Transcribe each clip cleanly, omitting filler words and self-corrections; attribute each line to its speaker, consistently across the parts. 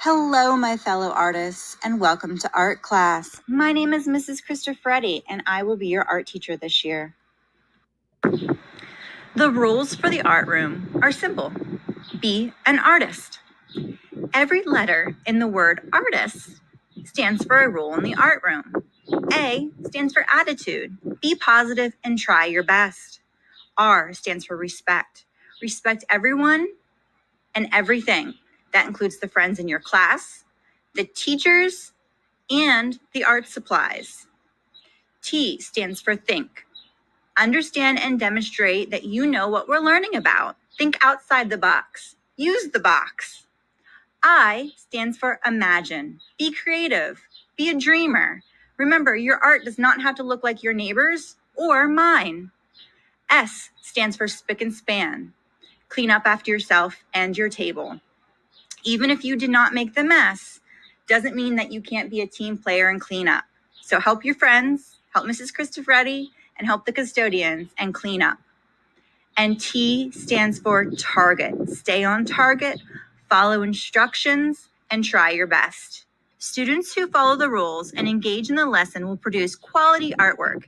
Speaker 1: Hello, my fellow artists, and welcome to art class. My name is Mrs. Christoforetti, and I will be your art teacher this year. The rules for the art room are simple. Be an artist. Every letter in the word artist stands for a rule in the art room. A stands for attitude. Be positive and try your best. R stands for respect. Respect everyone and everything. That includes the friends in your class, the teachers, and the art supplies. T stands for think. Understand and demonstrate that you know what we're learning about. Think outside the box. Use the box. I stands for imagine. Be creative. Be a dreamer. Remember, your art does not have to look like your neighbor's or mine. S stands for spick and span. Clean up after yourself and your table. Even if you did not make the mess, doesn't mean that you can't be a team player and clean up. So help your friends, help Mrs. Christoforetti, and help the custodians and clean up. And T stands for target. Stay on target, follow instructions, and try your best. Students who follow the rules and engage in the lesson will produce quality artwork.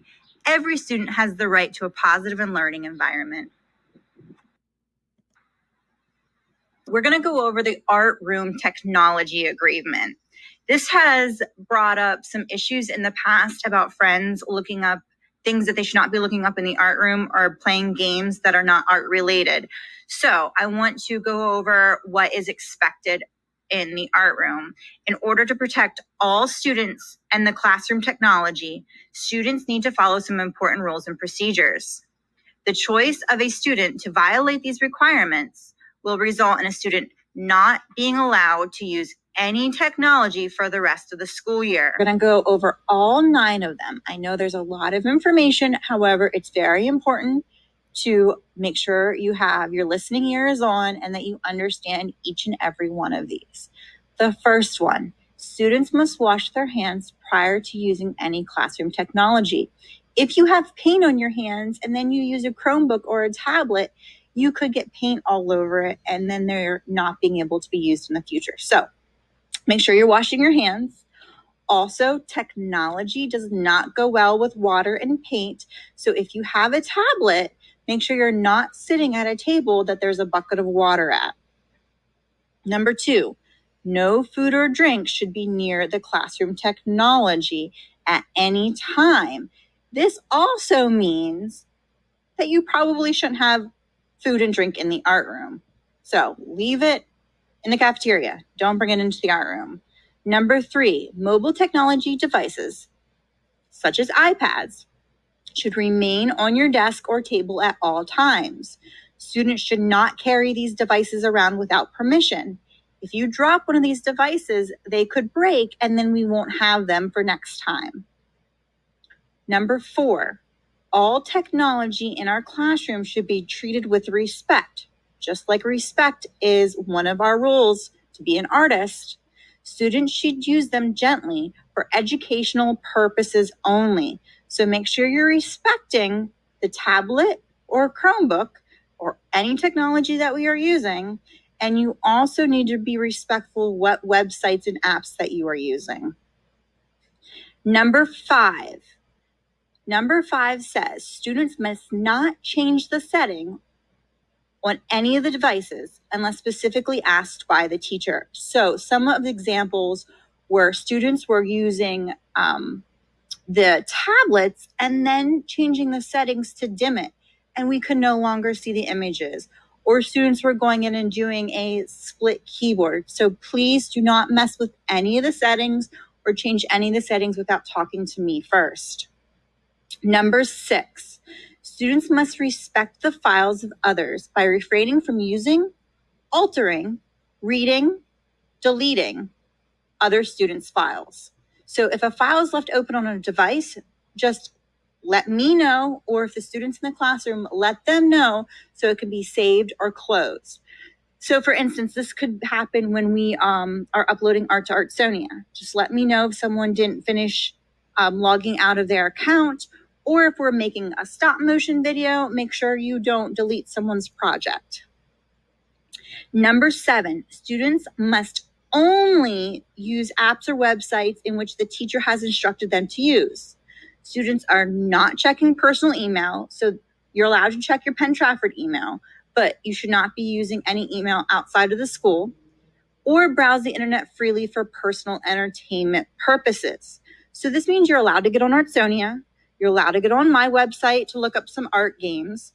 Speaker 1: Every student has the right to a positive and learning environment. We're going to go over the art room technology agreement. This has brought up some issues in the past about friends looking up things that they should not be looking up in the art room or playing games that are not art related. So I want to go over what is expected in the art room. In order to protect all students and the classroom technology, students need to follow some important rules and procedures. The choice of a student to violate these requirements will result in a student not being allowed to use any technology for the rest of the school year. We're going to go over all 9 of them. I know there's a lot of information. However, it's very important to make sure you have your listening ears on and that you understand each and every one of these. The first one, students must wash their hands prior to using any classroom technology. If you have paint on your hands and then you use a Chromebook or a tablet, you could get paint all over it and then they're not being able to be used in the future. So make sure you're washing your hands. Also, technology does not go well with water and paint. So if you have a tablet, make sure you're not sitting at a table that there's a bucket of water at. Number 2, no food or drink should be near the classroom technology at any time. This also means that you probably shouldn't have food and drink in the art room. So leave it in the cafeteria. Don't bring it into the art room. Number 3, mobile technology devices, such as iPads, should remain on your desk or table at all times. Students should not carry these devices around without permission. If you drop one of these devices, they could break and then we won't have them for next time. Number 4, all technology in our classroom should be treated with respect. Just like respect is one of our rules to be an artist, students should use them gently for educational purposes only. So make sure you're respecting the tablet or Chromebook or any technology that we are using. And you also need to be respectful of what websites and apps that you are using. Number 5 says students must not change the setting on any of the devices unless specifically asked by the teacher. So some of the examples where students were using the tablets and then changing the settings to dim it, and we could no longer see the images. Or students were going in and doing a split keyboard. So please do not mess with any of the settings or change any of the settings without talking to me first. Number 6, students must respect the files of others by refraining from using, altering, reading, deleting other students' files. So if a file is left open on a device, just let me know, or if the students in the classroom, let them know so it can be saved or closed. So for instance, this could happen when we are uploading art to Artsonia. Just let me know if someone didn't finish logging out of their account, or if we're making a stop motion video, make sure you don't delete someone's project. Number 7, students must only use apps or websites in which the teacher has instructed them to use. Students are not checking personal email, so you're allowed to check your Penn Trafford email, but you should not be using any email outside of the school or browse the internet freely for personal entertainment purposes. So this means you're allowed to get on Artsonia, you're allowed to get on my website to look up some art games.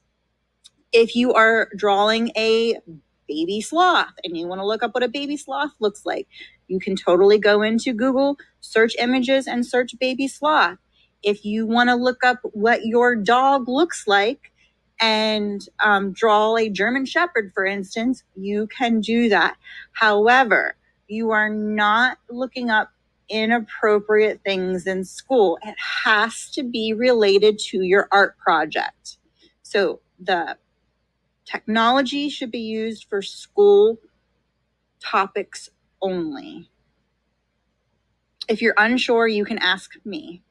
Speaker 1: If you are drawing a baby sloth and you want to look up what a baby sloth looks like, you can totally go into Google, search images, and search baby sloth. If you want to look up what your dog looks like and draw a German Shepherd, for instance, you can do that. However, you are not looking up inappropriate things in school. It has to be related to your art project. So the technology should be used for school topics only. If you're unsure, you can ask me.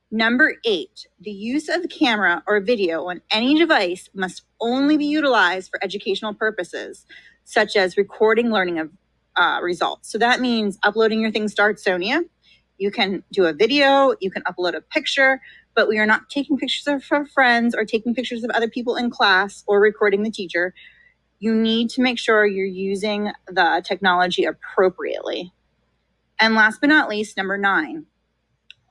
Speaker 1: Number 8, the use of camera or video on any device must only be utilized for educational purposes, such as recording learning of results. So that means uploading your things to Artsonia. You can do a video, you can upload a picture, but we are not taking pictures of our friends or taking pictures of other people in class or recording the teacher. You need to make sure you're using the technology appropriately. And last but not least, number 9,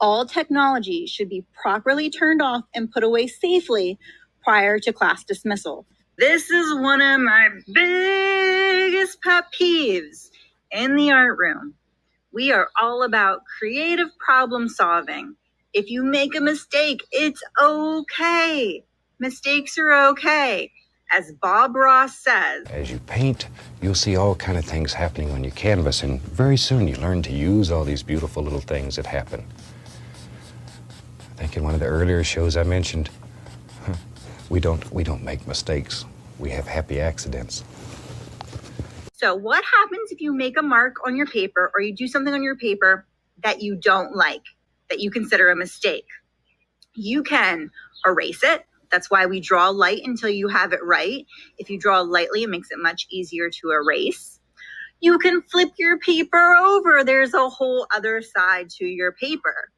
Speaker 1: all technology should be properly turned off and put away safely prior to class dismissal. This is one of my biggest pet peeves in the art room. We are all about creative problem solving. If you make a mistake, it's okay. Mistakes are okay. As Bob Ross says,
Speaker 2: as you paint, you'll see all kind of things happening on your canvas, and very soon you learn to use all these beautiful little things that happen. I think in one of the earlier shows I mentioned, we don't make mistakes. We have happy accidents.
Speaker 1: So what happens if you make a mark on your paper or you do something on your paper that you don't like, that you consider a mistake? You can erase it. That's why we draw light until you have it right. If you draw lightly, it makes it much easier to erase. You can flip your paper over. There's a whole other side to your paper.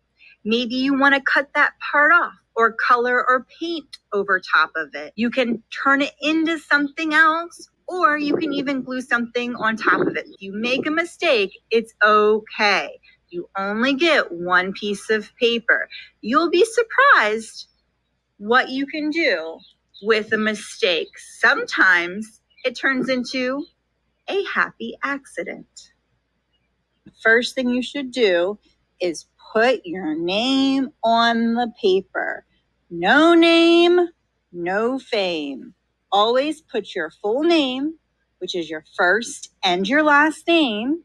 Speaker 1: Maybe you want to cut that part off or color or paint over top of it. You can turn it into something else, or you can even glue something on top of it. If you make a mistake, it's okay. You only get one piece of paper. You'll be surprised what you can do with a mistake. Sometimes it turns into a happy accident. The first thing you should do is put your name on the paper. No name, no fame. Always put your full name, which is your first and your last name,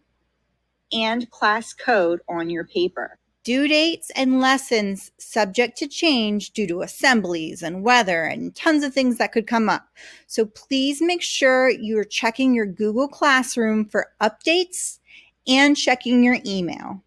Speaker 1: and class code on your paper. Due dates and lessons subject to change due to assemblies and weather and tons of things that could come up. So please make sure you're checking your Google Classroom for updates and checking your email.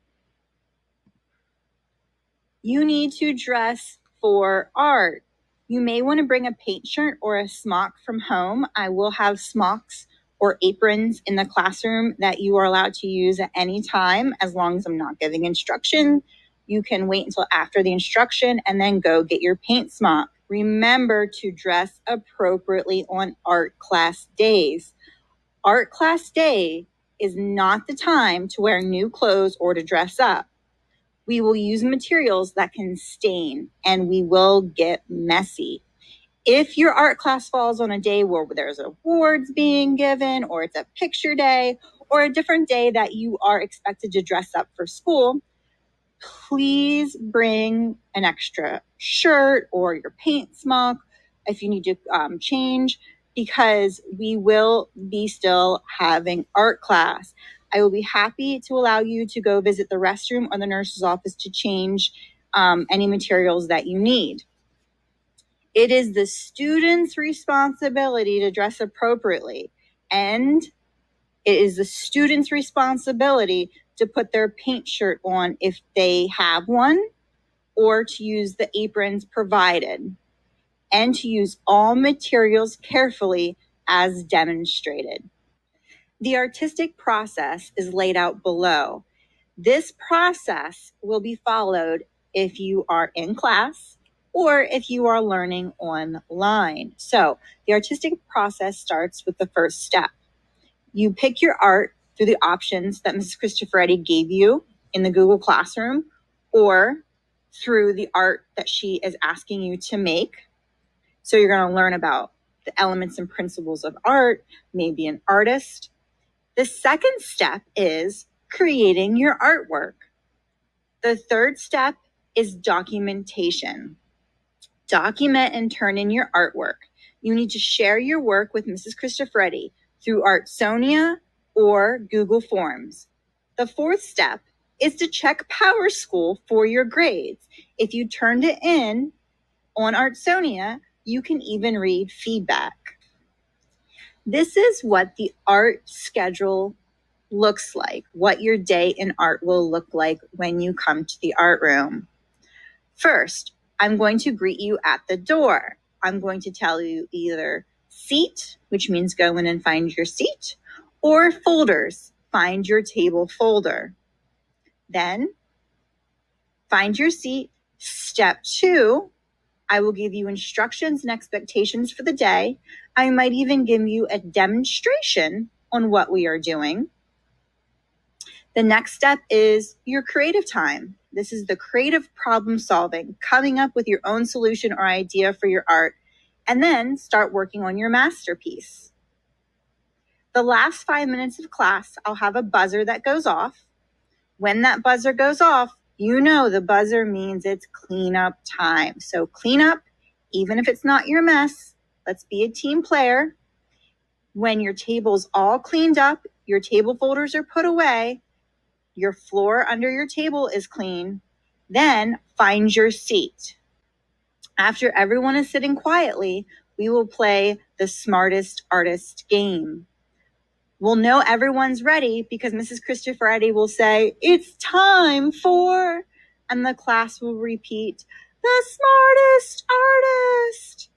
Speaker 1: You need to dress for art. You may want to bring a paint shirt or a smock from home. I will have smocks or aprons in the classroom that you are allowed to use at any time, as long as I'm not giving instruction. You can wait until after the instruction and then go get your paint smock. Remember to dress appropriately on art class days. Art class day is not the time to wear new clothes or to dress up. We will use materials that can stain and we will get messy. If your art class falls on a day where there's awards being given, or it's a picture day, or a different day that you are expected to dress up for school, please bring an extra shirt or your paint smock if you need to change, because we will be still having art class. I will be happy to allow you to go visit the restroom or the nurse's office to change any materials that you need. It is the student's responsibility to dress appropriately, and it is the student's responsibility to put their paint shirt on if they have one, or to use the aprons provided, and to use all materials carefully as demonstrated. The artistic process is laid out below. This process will be followed if you are in class or if you are learning online. So the artistic process starts with the first step. You pick your art through the options that Mrs. Christoforetti gave you in the Google Classroom or through the art that she is asking you to make. So you're going to learn about the elements and principles of art, maybe an artist. The second step is creating your artwork. The third step is documentation. Document and turn in your artwork. You need to share your work with Mrs. Christoforetti through Artsonia or Google Forms. The fourth step is to check PowerSchool for your grades. If you turned it in on Artsonia, you can even read feedback. This is what the art schedule looks like, what your day in art will look like when you come to the art room. First, I'm going to greet you at the door. I'm going to tell you either seat, which means go in and find your seat, or folders, find your table folder. Then, find your seat. Step 2, I will give you instructions and expectations for the day. I might even give you a demonstration on what we are doing. The next step is your creative time. This is the creative problem solving, coming up with your own solution or idea for your art, and then start working on your masterpiece. The last 5 minutes of class, I'll have a buzzer that goes off. When that buzzer goes off, you know the buzzer means it's cleanup time. So clean up, even if it's not your mess. Let's be a team player. When your table's all cleaned up, your table folders are put away, your floor under your table is clean, then find your seat. After everyone is sitting quietly, we will play the smartest artist game. We'll know everyone's ready because Mrs. Christoforetti will say, "It's time for," and the class will repeat, "the smartest artist."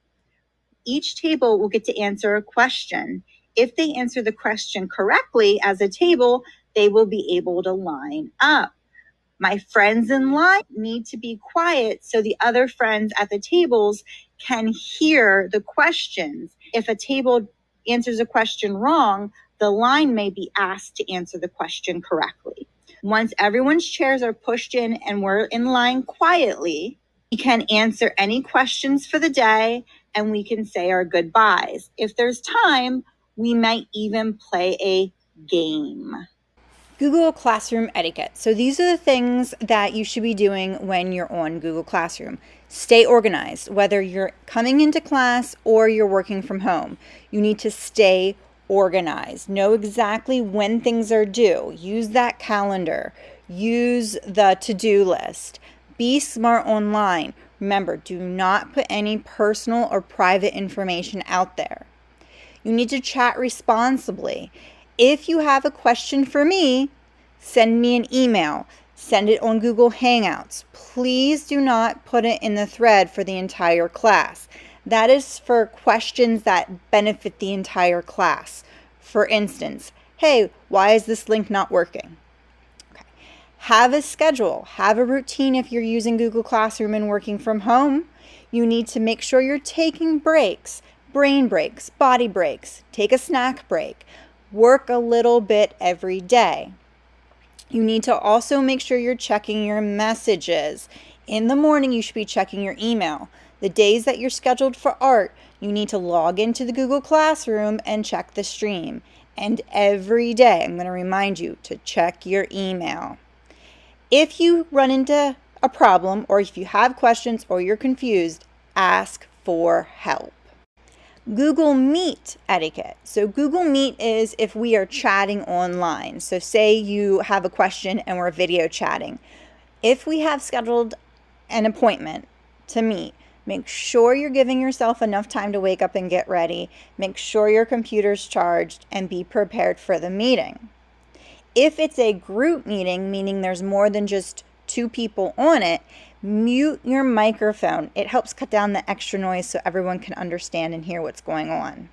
Speaker 1: Each table will get to answer a question. If they answer the question correctly as a table, they will be able to line up. My friends in line need to be quiet so the other friends at the tables can hear the questions. If a table answers a question wrong, the line may be asked to answer the question correctly. Once everyone's chairs are pushed in and we're in line quietly, we can answer any questions for the day and we can say our goodbyes. If there's time, we might even play a game.
Speaker 3: Google Classroom etiquette. So these are the things that you should be doing when you're on Google Classroom. Stay organized, whether you're coming into class or you're working from home. You need to stay organized. Know exactly when things are due. Use that calendar. Use the to-do list. Be smart online. Remember, do not put any personal or private information out there. You need to chat responsibly. If you have a question for me, send me an email. Send it on Google Hangouts. Please do not put it in the thread for the entire class. That is for questions that benefit the entire class. For instance, hey, why is this link not working? Okay. Have a schedule. Have a routine if you're using Google Classroom and working from home. You need to make sure you're taking breaks, brain breaks, body breaks. Take a snack break. Work a little bit every day. You need to also make sure you're checking your messages. In the morning, you should be checking your email. The days that you're scheduled for art, you need to log into the Google Classroom and check the stream. And every day, I'm going to remind you to check your email. If you run into a problem, or if you have questions or you're confused, ask for help. Google Meet etiquette. So Google Meet is if we are chatting online. So say you have a question and we're video chatting. If we have scheduled an appointment to meet, make sure you're giving yourself enough time to wake up and get ready. Make sure your computer's charged and be prepared for the meeting. If it's a group meeting, meaning there's more than just 2 people on it, mute your microphone. It helps cut down the extra noise so everyone can understand and hear what's going on.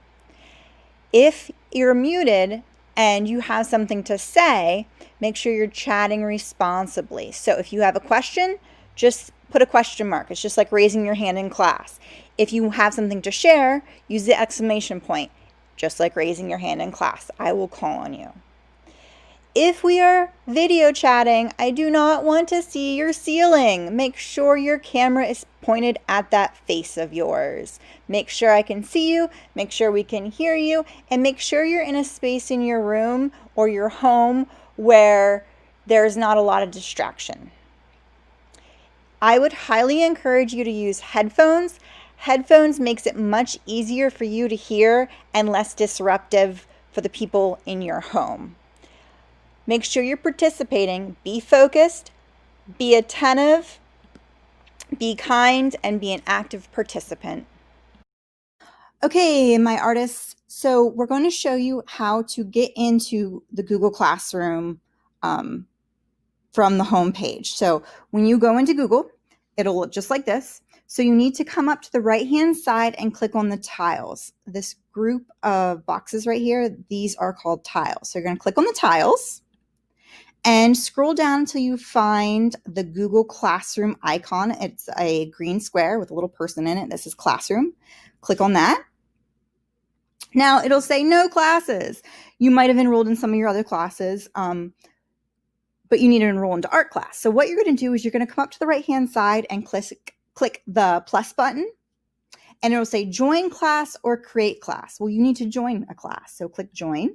Speaker 3: If you're muted, and you have something to say, make sure you're chatting responsibly. So if you have a question, just put a question mark. It's just like raising your hand in class. If you have something to share, use the exclamation point, just like raising your hand in class. I will call on you. If we are video chatting, I do not want to see your ceiling. Make sure your camera is pointed at that face of yours. Make sure I can see you, make sure we can hear you, and make sure you're in a space in your room or your home where there's not a lot of distraction. I would highly encourage you to use headphones. Headphones makes it much easier for you to hear and less disruptive for the people in your home. Make sure you're participating. Be focused, be attentive, be kind, and be an active participant. Okay, my artists, so we're going to show you how to get into the Google Classroom from the home page. So when you go into Google, it'll look just like this. So you need to come up to the right-hand side and click on the tiles. This group of boxes right here, these are called tiles. So you're going to click on the tiles and scroll down until you find the Google Classroom icon. It's a green square with a little person in it. This is Classroom. Click on that. Now it'll say no classes. You might have enrolled in some of your other classes, but you need to enroll into art class. So what you're going to do is you're going to come up to the right-hand side and click the plus button, and it'll say join class or create class. Well, you need to join a class, so click join.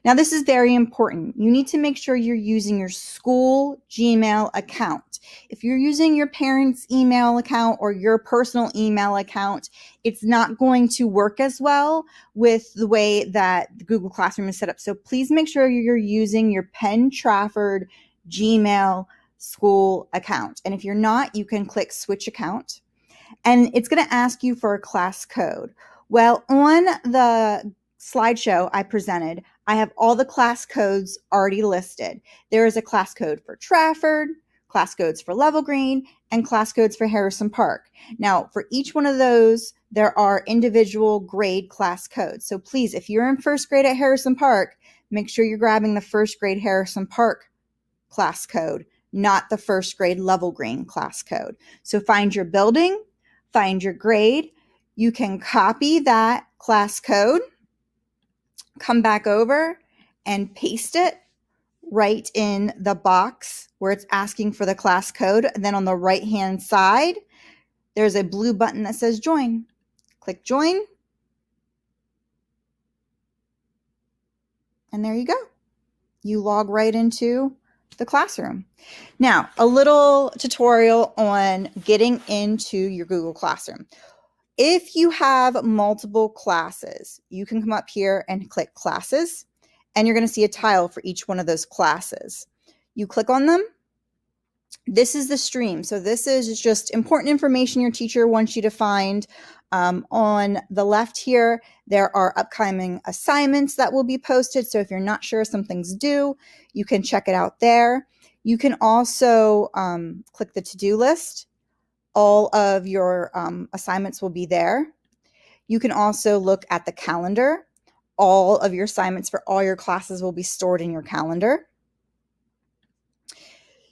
Speaker 3: Now, this is very important. You need to make sure you're using your school Gmail account. If you're using your parents' email account or your personal email account, it's not going to work as well with the way that the Google Classroom is set up. So please make sure you're using your Penn Trafford Gmail school account. And if you're not, you can click switch account. And it's going to ask you for a class code. Well, on the slideshow I presented, I have all the class codes already listed. There is a class code for Trafford, class codes for Level Green, and class codes for Harrison Park. Now, for each one of those, there are individual grade class codes. So please, if you're in first grade at Harrison Park, make sure you're grabbing the first grade Harrison Park class code, not the first grade Level Green class code. So find your building, find your grade. You can copy that class code, come back over and paste it right in the box where it's asking for the class code. And then on the right-hand side, there's a blue button that says join. Click join. And there you go. You log right into the classroom. Now, a little tutorial on getting into your Google Classroom. If you have multiple classes, you can come up here and click classes, and you're going to see a tile for each one of those classes. You click on them. This is the stream. So this is just important information your teacher wants you to find. On the left here, there are upcoming assignments that will be posted. So if you're not sure something's due, you can check it out there. You can also click the to-do list. All of your assignments will be there. You can also look at the calendar. All of your assignments for all your classes will be stored in your calendar.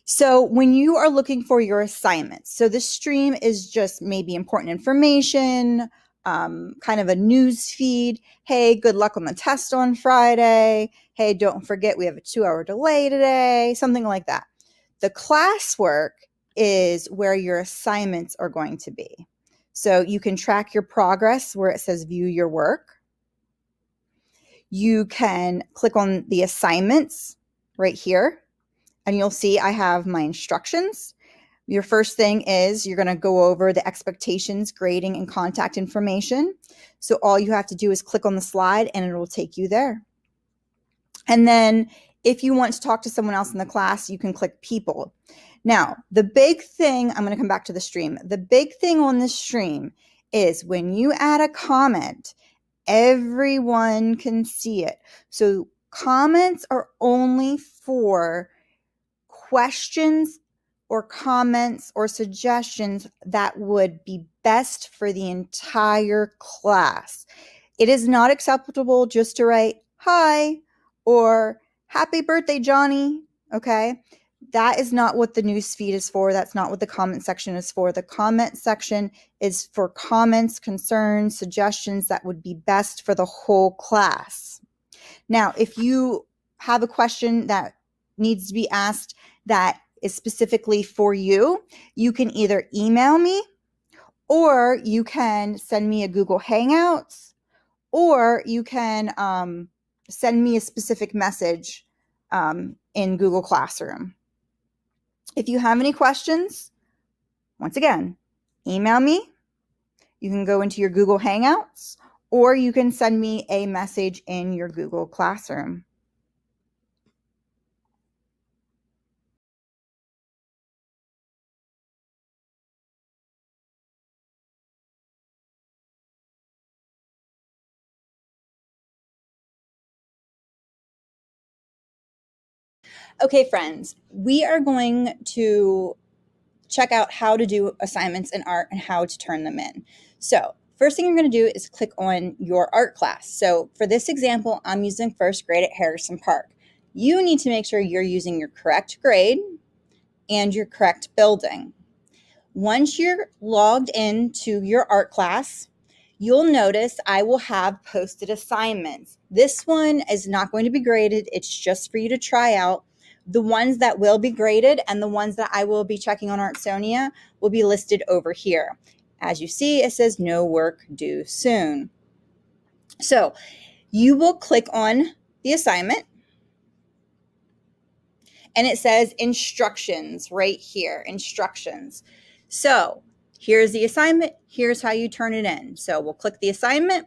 Speaker 3: So when you are looking for your assignments, so this stream is just maybe important information, kind of a news feed. Hey, good luck on the test on Friday. Hey, don't forget we have a 2-hour delay today, something like that. The classwork is where your assignments are going to be. So you can track your progress where it says view your work. You can click on the assignments right here, and you'll see I have my instructions. Your first thing is you're going to go over the expectations, grading, and contact information. So all you have to do is click on the slide and it will take you there. And then if you want to talk to someone else in the class, you can click people. Now, the big thing, I'm going to come back to the stream. The big thing on this stream is when you add a comment, everyone can see it. So comments are only for questions or comments or suggestions that would be best for the entire class. It is not acceptable just to write, hi, or happy birthday, Johnny. Okay. That is not what the news feed is for. That's not what the comment section is for. The comment section is for comments, concerns, suggestions that would be best for the whole class. Now, if you have a question that needs to be asked that is specifically for you, you can either email me, or you can send me a Google Hangouts, or you can send me a specific message in Google Classroom. If you have any questions, once again, email me. You can go into your Google Hangouts, or you can send me a message in your Google Classroom. Okay, friends, we are going to check out how to do assignments in art and how to turn them in. So first thing you're going to do is click on your art class. So for this example, I'm using first grade at Harrison Park. You need to make sure you're using your correct grade and your correct building. Once you're logged into your art class, you'll notice I will have posted assignments. This one is not going to be graded. It's just for you to try out. The ones that will be graded and the ones that I will be checking on Artsonia will be listed over here. As you see, it says no work due soon. So you will click on the assignment, and it says instructions right here, instructions. So here's the assignment. Here's how you turn it in. So we'll click the assignment.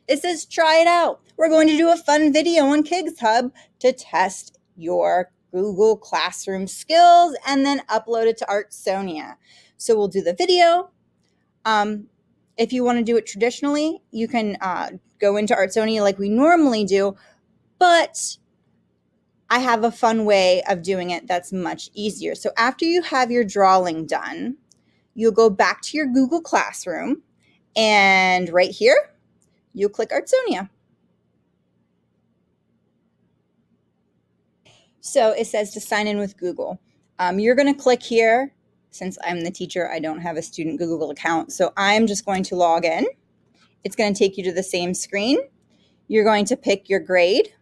Speaker 3: It says try it out. We're going to do a fun video on Kids Hub to test your Google Classroom skills and then upload it to Artsonia. So we'll do the video. If you want to do it traditionally, you can go into Artsonia like we normally do, but I have a fun way of doing it that's much easier. So after you have your drawing done, you'll go back to your Google Classroom, and right here, you'll click Artsonia. So it says to sign in with Google. You're going to click here. Since I'm the teacher, I don't have a student Google account, so I'm just going to log in. It's going to take you to the same screen. You're going to pick your grade,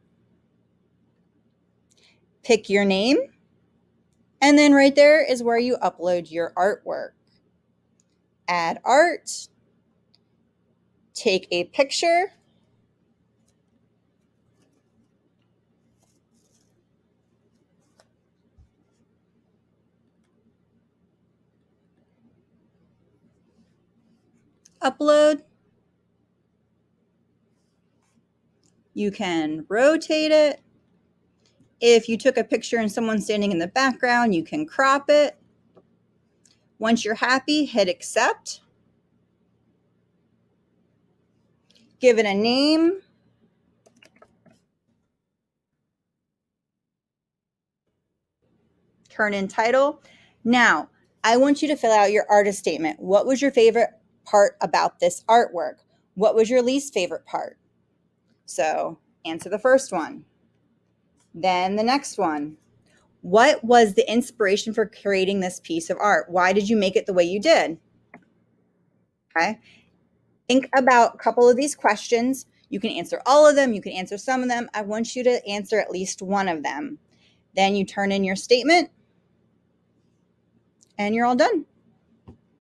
Speaker 3: pick your name, and then right there is where you upload your artwork. Add art, take a picture, upload. You can rotate it. If you took a picture and someone's standing in the background, you can crop it. Once you're happy, hit accept. Give it a name. Turn in title. Now, I want you to fill out your artist statement. What was your favorite part about this artwork? What was your least favorite part? So answer the first one. Then the next one. What was the inspiration for creating this piece of art? Why did you make it the way you did? Okay. Think about a couple of these questions. You can answer all of them. You can answer some of them. I want you to answer at least one of them. Then you turn in your statement, and you're all done.